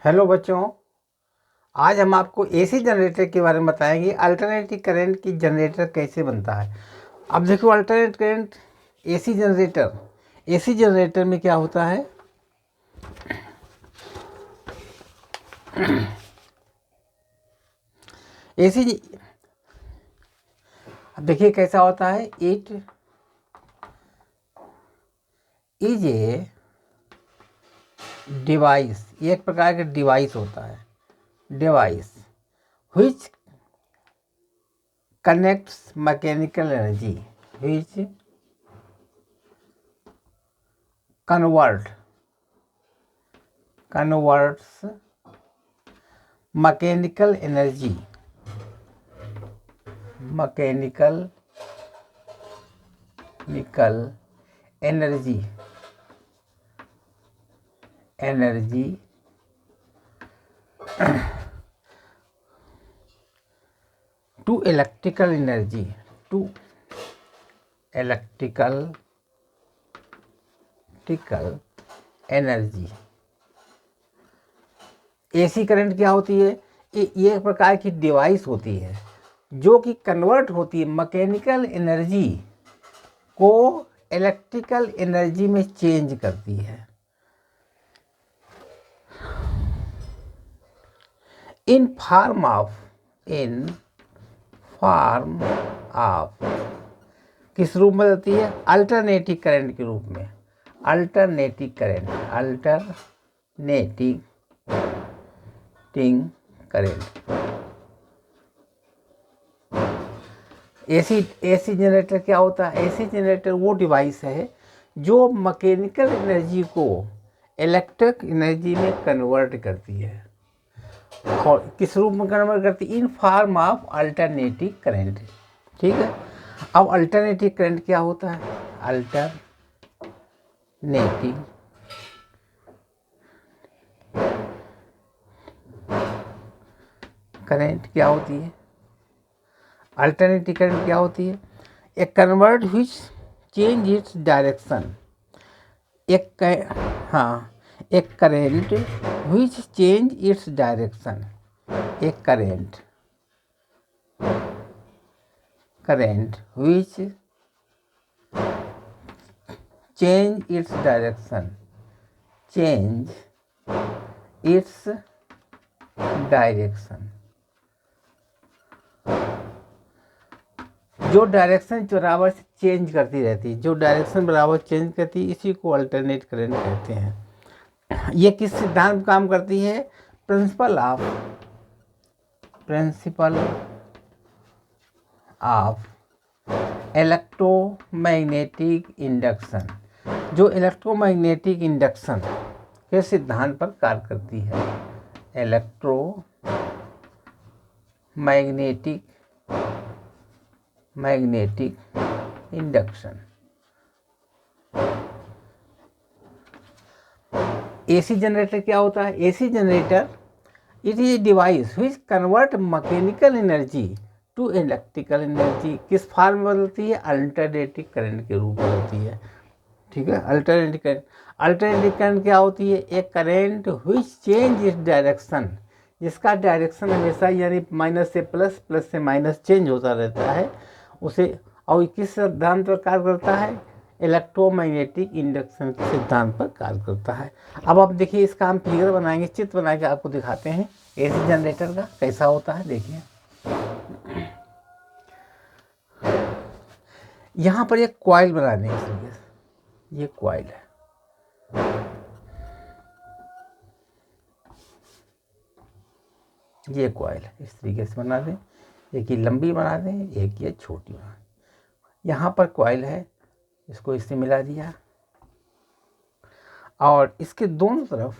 Hello बच्चों, आज हम आपको एसी जनरेटर के बारे में बताएंगे। अल्टरनेटिंग करंट की जनरेटर कैसे बनता है। अब देखो, अल्टरनेट करंट एसी जनरेटर में क्या होता है। एसी अब देखिए कैसा होता है। इट इज ए डिवाइस, एक प्रकार का डिवाइस होता है। Device which connects mechanical energy, which converts mechanical energy to electrical energy। AC current क्या होती है? ये एक प्रकार की डिवाइस होती है जो कि कन्वर्ट होती है मैकेनिकल एनर्जी को इलेक्ट्रिकल एनर्जी में चेंज करती है। इन फॉर्म ऑफ किस रूप में होती है? अल्टरनेटिंग करंट के रूप में। Alternating current. एसी जनरेटर क्या होता है? एसी जनरेटर वो डिवाइस है जो मैकेनिकल एनर्जी को इलेक्ट्रिक एनर्जी में कन्वर्ट करती है। और किस रूप में कन्वर्ट करती है? In form of alternating current. ठीक है। अब अल्टरनेटिंग करंट क्या होता है? अल्टरनेटिंग करंट क्या होती है? अल्टरनेटिंग करंट क्या होती है? A convert which change its direction. एक current which change its direction. एक current which change its direction. जो डायरेक्शन बराबर से चेंज करती रहती है, इसी को अल्टरनेट करंट कहते हैं। ये किस सिद्धांत पर काम करती है? प्रिंसिपल ऑफ इलेक्ट्रोमैग्नेटिक इंडक्शन, जो इलेक्ट्रोमैग्नेटिक इंडक्शन के सिद्धांत पर कार्य करती है। Electromagnetic induction. एसी जनरेटर क्या होता है? AC generator it is a device which convert mechanical energy to electrical energy. किस फॉर्म में बदलती है? अल्टरनेटिंग करंट के रूप में होती है। ठीक है। अल्टरनेटिंग करंट क्या होती है? एक current which change its direction, जिसका डायरेक्शन हमेशा यानी माइनस से प्लस, प्लस से माइनस चेंज होता रहता है उसे। और किस सिद्धांत पर कार्य करता है? इलेक्ट्रोमैग्नेटिक इंडक्शन के सिद्धांत पर कार्य करता है। अब आप देखिए, इसका हम फिगर बनाएंगे, चित्र बना के आपको दिखाते हैं एसी जनरेटर का कैसा होता है। देखिए, यहाँ पर एक कॉइल बना देंगे इस तरीके से। ये कॉइल है, ये कॉइल है, इस तरीके से बना दें। एक ये लंबी बना दें, एक ये छोटी बना दें। यहाँ पर कॉइल है, इसको इससे मिला दिया और इसके दोनों तरफ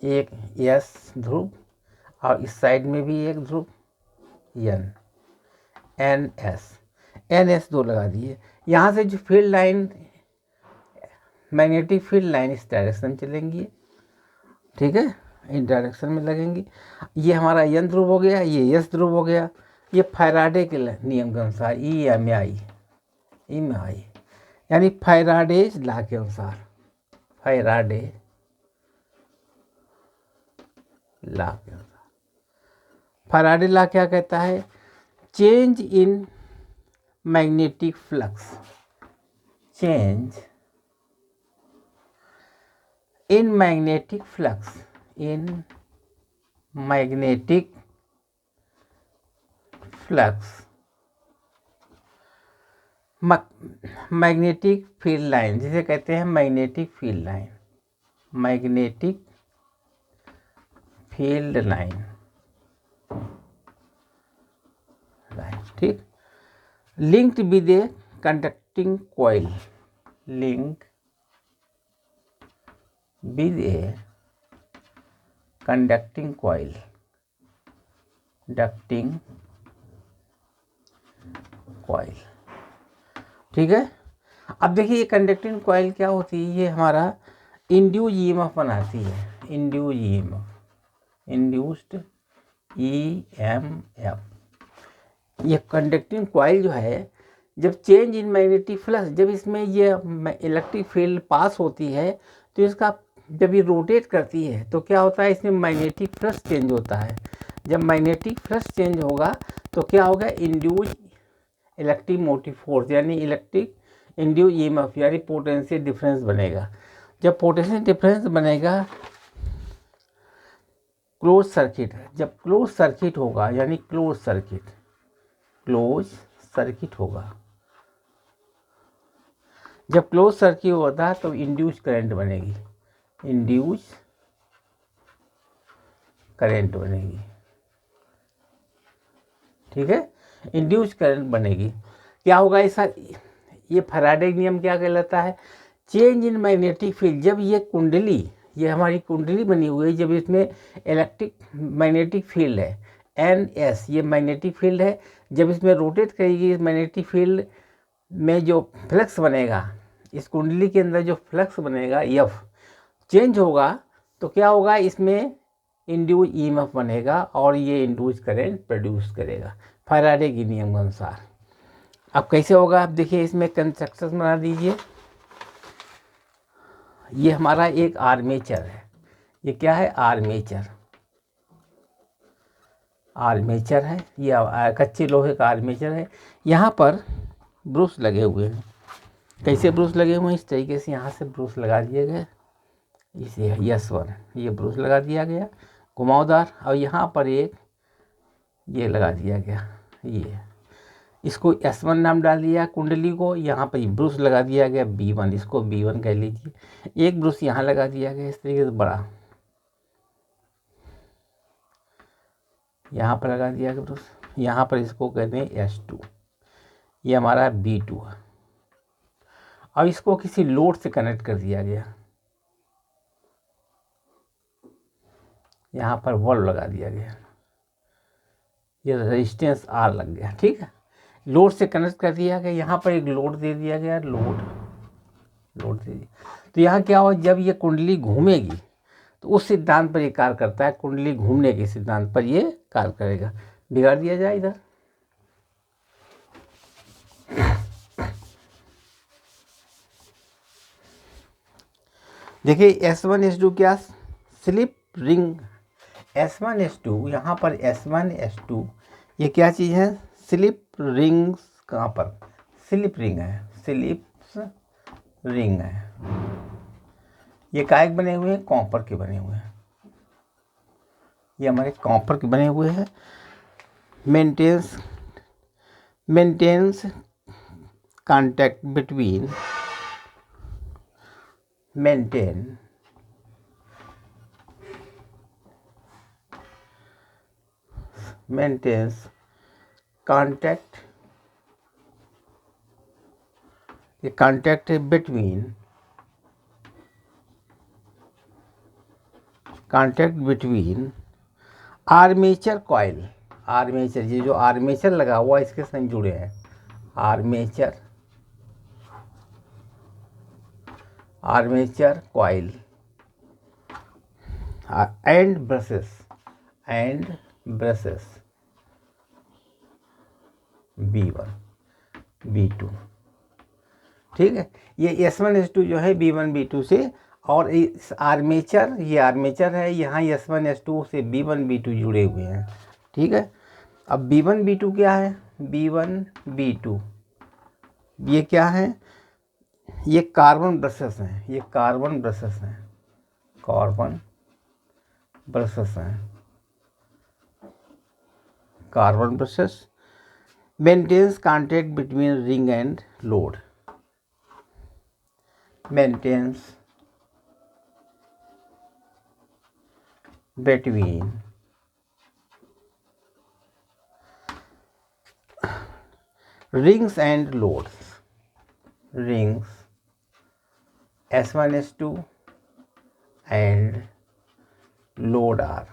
एक एस ध्रुव और इस साइड में भी एक ध्रुव एन एस दो लगा दिए। यहाँ से जो field line, magnetic field line इस डायरेक्शन चलेंगी। ठीक है, इन डायरेक्शन में लगेंगी। ये हमारा एन ध्रुव हो गया, ये एस ध्रुव हो गया। ये फैराडे के नियम के अनुसार ई में आई यानी फैराडेज लॉ के अनुसार फैराडे लॉ क्या होता है? फैराडे लॉ क्या कहता है? Change in magnetic flux, change in magnetic flux, in magnetic flux, magnetic field line जिसे कहते हैं magnetic field line, magnetic field line, ठीक, linked with a conducting coil, link with a conducting coil, ducting coil, ठीक है। अब देखिए ये conducting coil क्या होती है? ये हमारा इंड्यूस ईएमएफ बनाती है, इंड्यूस ईएमएफ, इंड्यूस्ड ईएमएफ। ये कंडक्टिंग कॉइल जो है जब चेंज इन मैग्नेटिक फ्लक्स, जब इसमें ये इलेक्ट्रिक फील्ड पास होती है तो इसका जब ये रोटेट करती है तो क्या होता है? इसमें मैग्नेटिक फ्लक्स चेंज होता है। जब मैग्नेटिक फ्लक्स चेंज होगा तो क्या होगा? इंड्यूस इलेक्ट्रिक मोटिव फोर्स यानी इलेक्ट्रिक इंड्यूस ईएमएफ यानी पोटेंशियल डिफरेंस बनेगा। जब पोटेंशियल डिफरेंस बनेगा क्लोज सर्किट, जब क्लोज सर्किट होगा यानी क्लोज सर्किट, क्लोज सर्किट होगा, जब क्लोज सर्किट होता है तो इंड्यूस करंट बनेगी, इंड्यूस करंट बनेगी, ठीक है, इंड्यूस करंट बनेगी। क्या होगा ऐसा? ये फैराडे नियम क्या कहलाता है? चेंज इन मैग्नेटिक फील्ड, जब ये कुंडली, ये हमारी कुंडली बनी हुई है, जब इसमें इलेक्ट्रिक मैग्नेटिक फील्ड है NS, ये मैग्नेटिक फील्ड है, जब इसमें रोटेट करेगी इस मैग्नेटिक फील्ड में जो फ्लक्स बनेगा, इस कुंडली के अंदर जो फ्लक्स बनेगा F चेंज होगा तो क्या होगा? इसमें इंड्यूस ईएमएफ बनेगा और ये इंड्यूस करंट प्रोड्यूस करेगा फैराडे के नियम के अनुसार। अब कैसे होगा? आप देखिए इसमें कंस्ट्रक्शन बना दीजिए। ये हमारा एक आर्मेचर है, ये क्या है? आर्मेचर, आर्मेचर है, ये कच्चे लोहे का आर्मेचर है। यहाँ पर ब्रूस लगे हुए हैं। कैसे ब्रूस लगे हुए हैं? इस तरीके से यहाँ से ब्रूस लगा दिए गए, इसे S1 ये ब्रूस लगा दिया गया घुमावदार, और यहाँ पर एक ये लगा दिया गया, ये इसको S1 नाम डाल दिया कुंडली को। यहाँ पर ब्रूस लगा दिया गया B1, इसको B1 कह लीजिए। एक ब्रूस यहाँ लगा दिया गया इस तरीके से बड़ा, यहाँ पर लगा दिया गया ब्रूस। यहाँ पर इसको कहते हैं S2, ये हमारा B2 है। अब इसको किसी लोड से कनेक्ट कर दिया गया, यहाँ पर वॉल्व लगा दिया गया, ये रेजिस्टेंस R लग गया, ठीक है। लोड से कनेक्ट कर दिया गया, यहाँ पर एक लोड दे दिया गया, लोड दे दिया। तो यहाँ क्या हो? जब ये कुंडली घूमेगी तो उस सिद्धांत पर ये कार्य करता है, कुंडली घूमने के सिद्धांत पर ये कार्य करेगा। बिगाड़ दिया जाए इधर, देखिए S1 S2 क्या? स्लिप रिंग, S1 S2, यहाँ पर S1 S2 ये क्या चीज़ है? Slip rings. कहाँ पर? स्लिप रिंग है, स्लिप्स रिंग है। ये काहे के बने हुए हैं? कॉपर के बने हुए हैं, ये हमारे कॉपर के बने हुए हैं। Maintains contact between, maintains contact between armature coil, armature ये जो आर्मेचर लगा हुआ इसके संग जुड़े हैं, armature coil and brushes B1 B2, ठीक है। ये S1 S2 जो है B1 B2 से और इस आर्मेचर, ये आर्मेचर है, यहाँ S1 S2 से B1 B2 जुड़े हुए हैं। ठीक है, अब B1 B2 क्या है? B1 B2 ये क्या है? ये कार्बन ब्रशेस हैं, ये कार्बन ब्रशेस हैं, कार्बन ब्रशेस हैं, carbon brushes maintains contact between ring and load, maintains between rings and loads, rings S1 S2 and load R।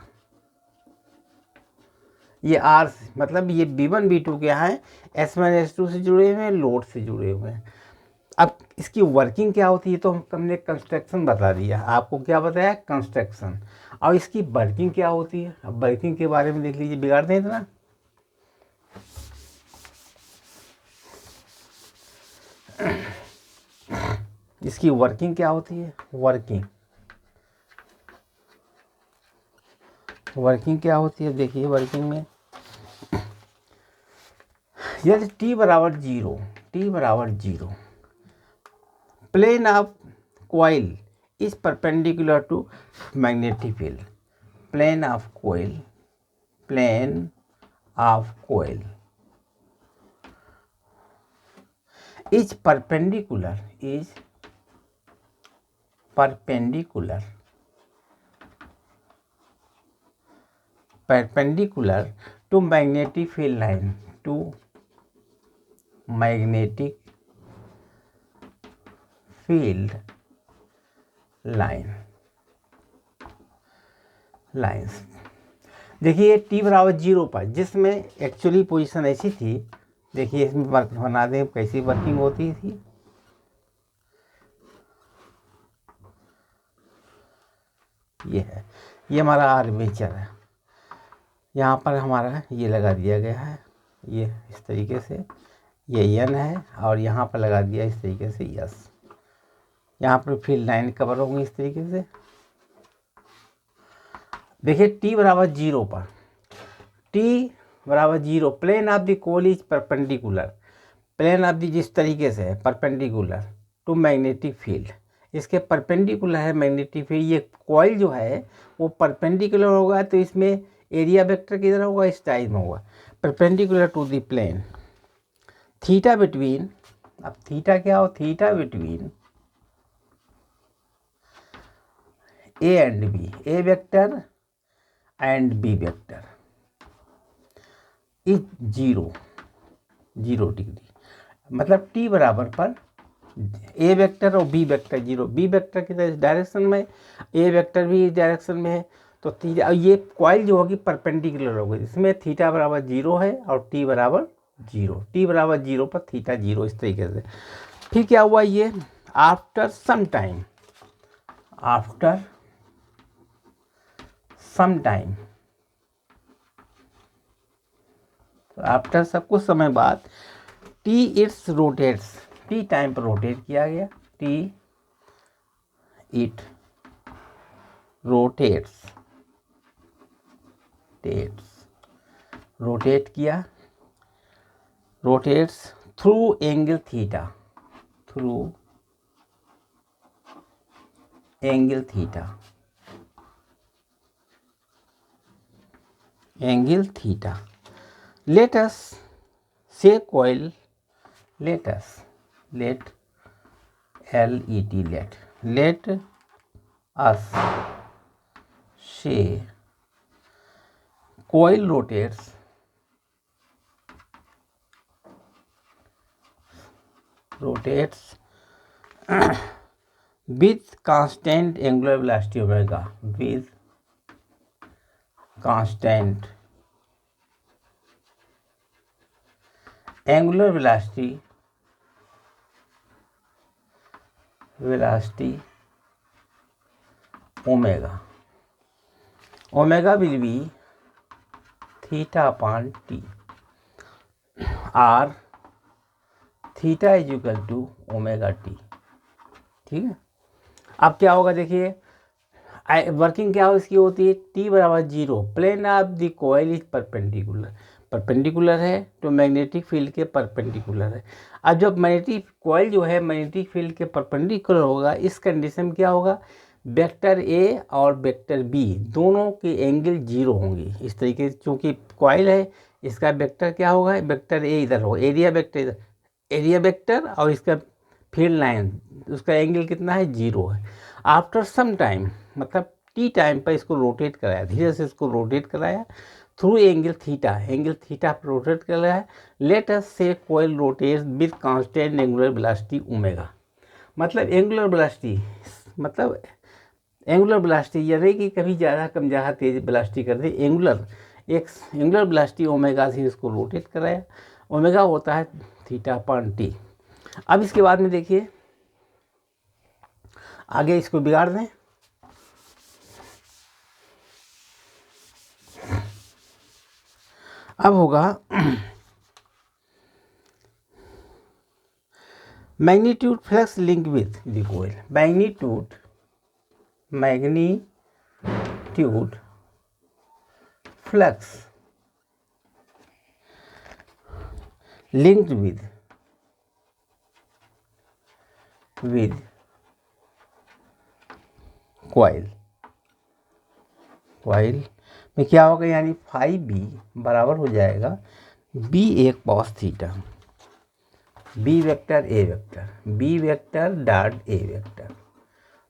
ये R मतलब ये B1 B2 क्या है? S1 S2 से जुड़े हुए हैं, लोड से जुड़े हुए हैं। अब इसकी वर्किंग क्या होती है? तो हमने कंस्ट्रक्शन बता दिया, आपको क्या बताया? कंस्ट्रक्शन। और इसकी वर्किंग क्या होती है? अब वर्किंग के बारे में देख लीजिए, बिगाड़ दें इतना। इसकी वर्किंग क्या होती है? वर्किंग क्या होती है? देखिए वर्किंग में यदि T बराबर 0 plane of coil is perpendicular to magnetic field, plane of coil is perpendicular to magnetic field line, lines. देखिए T बराबर 0 पर, जिसमें एक्चुअली पोजीशन ऐसी थी, देखिए इसमें वर्क बना दें कैसी वर्किंग होती थी। ये है, ये हमारा आर्मेचर है, यहाँ पर हमारा ये लगा दिया गया है, ये इस तरीके से, ये N है, और यहाँ पर लगा दिया इस तरीके से S। यहाँ पर फील्ड लाइन कवर होंगी इस तरीके से। देखिए T बराबर 0 पर, T बराबर 0 plane of the coil is perpendicular, plane of the जिस तरीके से है परपेंडिकुलर टू मैग्नेटिक फील्ड, इसके परपेंडिकुलर है मैग्नेटिक फील्ड। ये कॉइल जो है वो परपेंडिकुलर होगा, तो इसमें एरिया वेक्टर किधर होगा? इस टाइप में होगा, perpendicular to the plane. Theta between, अब थीटा क्या हो? Theta between A and B, A vector and B vector is 0 degree. मतलब T बराबर पर ए वेक्टर और बी वेक्टर 0, बी वेक्टर की डायरेक्शन में, ए वेक्टर भी इस डायरेक्शन में है, तो थीटा, ये कॉइल जो होगी परपेंडिकुलर होगी, इसमें थीटा बराबर 0 है और T बराबर 0, T बराबर 0 पर थीटा 0, इस तरीके से। फिर क्या हुआ? ये आफ्टर सम कुछ समय बाद T टाइम पर रोटेट किया गया, it rotates through angle theta, let us say coil, let us say coil rotates with constant angular velocity omega, with constant angular velocity omega will be theta upon T, or theta is equal to omega T। ठीक है, अब क्या होगा देखिए, working क्या हो इसकी होती है, T बराबर 0, plane of the coil is perpendicular, perpendicular है तो मैग्नेटिक फील्ड के परपेंडिकुलर है। अब जब मैग्नेटिक कोयल जो है मैग्नेटिक फील्ड के परपेंडिकुलर होगा, इस कंडीशन में क्या होगा, वेक्टर ए और वेक्टर बी दोनों के एंगल 0 होंगे। इस तरीके से चूँकि कोयल है, इसका वेक्टर क्या होगा, वेक्टर ए इधर होगा, एरिया वेक्टर इधर, एरिया वेक्टर और इसका फील्ड लाइन उसका एंगल कितना है, 0 है। आफ्टर सम टाइम मतलब टी टाइम पर इसको रोटेट कराया, धीरे से इसको रोटेट कराया थ्रू एंगल थीटा पर रोटेट कराया है। Let us say coil rotate with constant angular velocity omega. मतलब एंगुलर वेलोसिटी मतलब एंगुलर वेलोसिटी यानी कि कभी ज़्यादा कम ज़्यादा तेज वेलोसिटी कर दी, एंगुलर वेलोसिटी ओमेगा से इसको रोटेट कराया। ओमेगा होता है थीटा अपॉन टी। अब इसके बाद में देखिए आगे इसको बिगाड़ दें। अब होगा magnitude flux link with the coil, magnitude flux linked with coil में क्या होगा, यानी फाई बी बराबर हो जाएगा B A cos theta, B vector A vector, B vector dot A vector.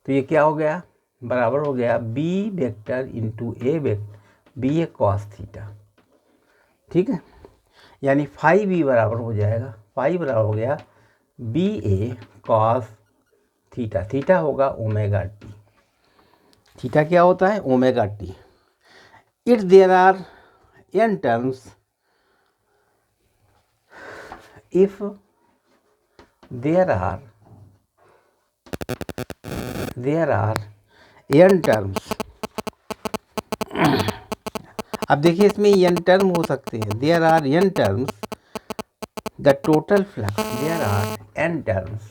तो ये क्या हो गया, बराबर हो गया B vector into A vector B A cos theta. ठीक है, यानी फाई बी बराबर हो जाएगा, फाई बराबर हो गया B A cos theta, theta होगा ओमेगा टी। थीटा क्या होता है, omega T. It there are n terms if there are n terms। अब देखिए इसमें n टर्म हो सकते हैं, there are n terms, the total flux, there are n terms,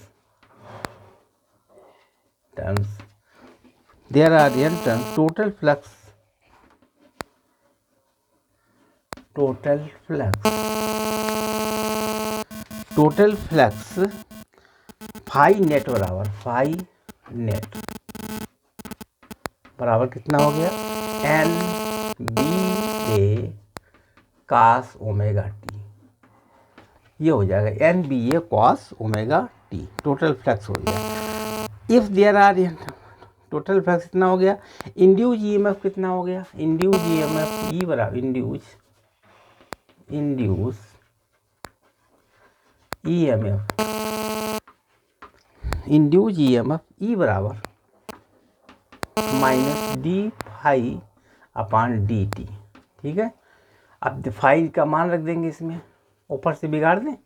there are n terms, total flux phi net बराबर कितना हो गया, N B A cos omega T. ये हो जाएगा N B A cos omega T, total flux हो गया। If there are total flux कितना हो गया, इंड्यूज ईएमएफ कितना हो गया, इंड्यूज ईएमएफ ई बराबर इंड्यूज ईएमएफ ई बराबर minus D phi upon D T. ठीक है, अब फाई का मान रख देंगे, इसमें ऊपर से बिगाड़ दें।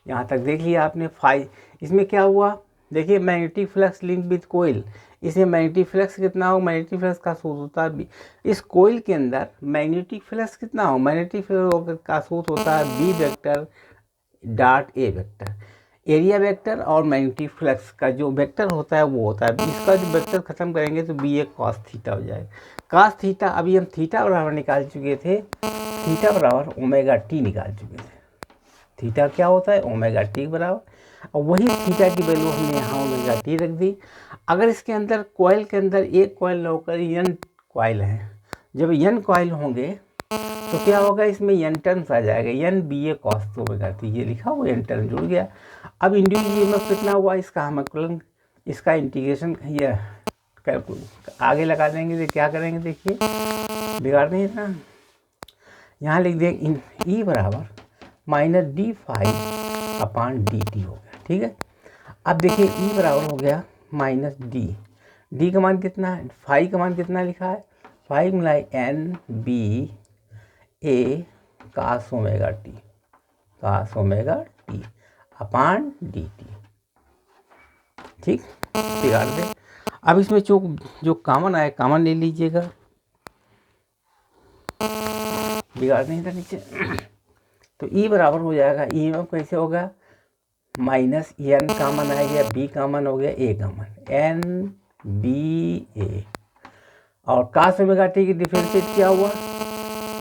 यहाँ तक देख लिया आपने फाई। इसमें क्या हुआ देखिए, मैग्नेटिक फ्लक्स लिंक विद कोयल, इसमें मैग्नेटिक फ्लक्स कितना हो, मैग्नेटिक फ्लक्स का सूत्र होता है इस कोयल के अंदर मैग्नेटिक फ्लक्स कितना हो, मैग्नेटिक फ्लक्स का सूत्र होता है B vector dot A vector. Area vector और मैग्नेटिक फ्लक्स का जो वेक्टर होता है वो होता है, इसका जो वेक्टर खत्म करेंगे तो बी ए कॉस थीटा हो जाएगा। कॉस थीटा अभी हम थीटा बराबर निकाल चुके थे, थीटा बराबर ओमेगा टी निकाल चुके थे। थीटा क्या होता है, ओमेगा टी बराबर, और वही थीटा की वैल्यू हमने यहाँ ओमेगा टी रख दी। अगर इसके अंदर कोयल के अंदर एक कोयल न होकर n कोयल है, जब n कोयल होंगे तो क्या होगा, इसमें n टर्म्स आ जाएगा, N B A cos omega T, ये लिखा हुआ n टर्म जुड़ गया। अब इंड्यूस ईएमएफ कितना हुआ, इसका हम इसका इंटीग्रेशन ये आगे लगा देंगे तो क्या करेंगे, देखिए बिगाड़ देंगे ना, यहाँ लिख देंगे ई बराबर minus D phi upon D T हो गया। ठीक है, अब देखिए ई बराबर हो गया माइनस डी का मान कितना है, फाई का मान कितना लिखा है, फाई मिलाई N B A cos omega T upon D T. ठीक, बिगाड़ दे। अब इसमें जो कॉमन आए कॉमन ले लीजिएगा, बिगाड़ नहीं था नीचे। तो ई बराबर हो जाएगा, ई में कैसे होगा, माइनस एन कॉमन आ गया, बी कॉमन हो गया, ए कॉमन, एन बी ए, और cos ओमेगा टी की डिफरेंशिएट क्या हुआ,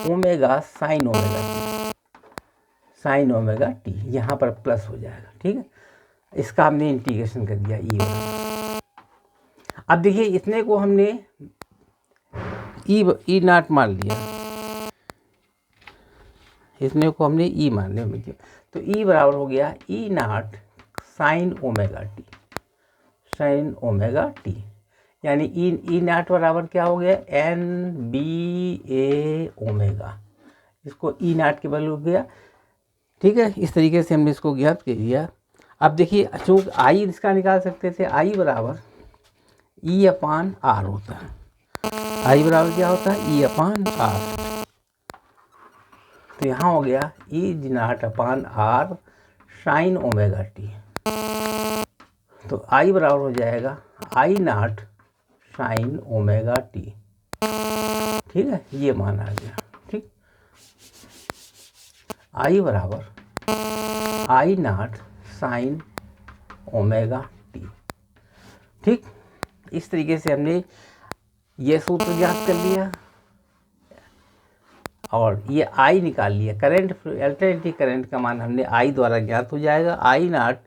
omega sine omega T, sine omega T, यहाँ पर प्लस हो जाएगा। ठीक है, इसका हमने इंटीग्रेशन कर दिया ई वाला। अब देखिए इतने को हमने ई नाट मान लिया, इसने को हमने ई मान लिया, तो ई बराबर हो गया E naught sine omega T, sine omega T, यानी ई नाट बराबर क्या हो गया, एन बी ए ओमेगा, इसको ई नाट के वैल्यू हो गया। ठीक है, इस तरीके से हमने इसको ज्ञात कर दिया। अब देखिए चूँकि आई इसका निकाल सकते थे, आई बराबर ई अपान आर होता है, आई बराबर क्या होता है, ई अपान आर, तो यहाँ हो गया ई नाट upon R sign omega T, तो आई बराबर हो जाएगा आई नाट साइन ओमेगा टी। ठीक है, ये मान आ गया। ठीक, आई बराबर आई नाट साइन ओमेगा टी। ठीक, इस तरीके से हमने ये सूत्र ज्ञात कर लिया और ये आई निकाल लिया। करंट, अल्टरनेटिव करंट का मान हमने आई द्वारा ज्ञात हो जाएगा, आई नाट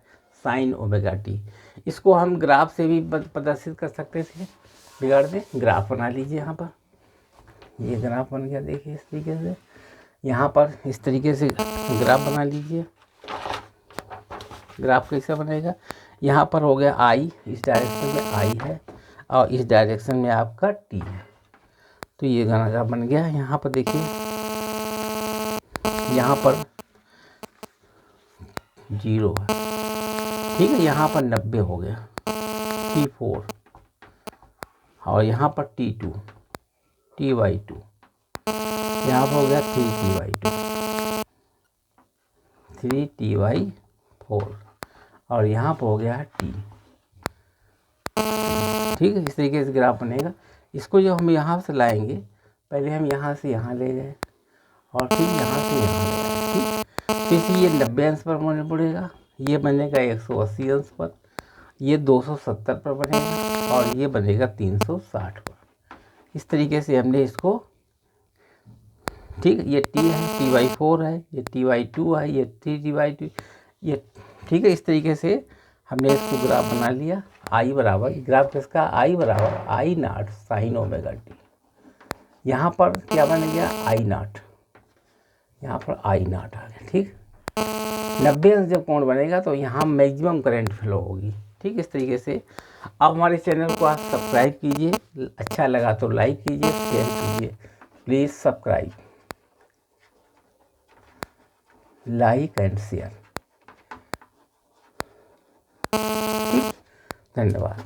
साइन ओमेगा टी। इसको हम ग्राफ से भी प्रदर्शित कर सकते थे, बिगाड़ दें, ग्राफ बना लीजिए। यहाँ पर ये ग्राफ बन गया, देखिए इस तरीके से, यहाँ पर इस तरीके से ग्राफ बना लीजिए। ग्राफ कैसे बनेगा, यहाँ पर हो गया आई, इस डायरेक्शन में आई है और इस डायरेक्शन में आपका टी है, तो ये ग्राफ बन गया। यहाँ पर देखिए, यहाँ पर 0 है। ठीक है, यहाँ पर 90 हो गया, T4, और यहाँ पर T2, Ty2, यहाँ पर हो गया 3Ty2, 3Ty4, और यहाँ पर हो गया T। ठीक है, इस तरीके से ग्राफ बनेगा। इसको जो हम यहाँ से लाएंगे, पहले हम यहाँ से यहाँ ले गए और फिर यहाँ से यहाँ ले गए। ठीक, फिर ये 90 अंश पर बने पड़ेगा, ये बनेगा 180 अंश पर, ये 270 पर बनेगा और ये बनेगा 360 पर। इस तरीके से हमने इसको, ठीक, ये T है, Ty4 है, ये Ty2 है, ये 3Ty2, ये, ठीक है, इस तरीके से हमने इसको ग्राफ बना लिया। आई बराबर, ग्राफ किसका, आई बराबर आई नाट साइन ओमेगा टी। यहाँ पर क्या बन गया, आई नाट, यहाँ पर आई नाट आ गया। ठीक, 90 अंश जब कोण बनेगा तो यहाँ मैक्सिमम करंट फ्लो होगी। ठीक, इस तरीके से अब हमारे चैनल को आप सब्सक्राइब कीजिए, अच्छा लगा तो लाइक कीजिए, शेयर कीजिए, please subscribe, like and share. धन्यवाद।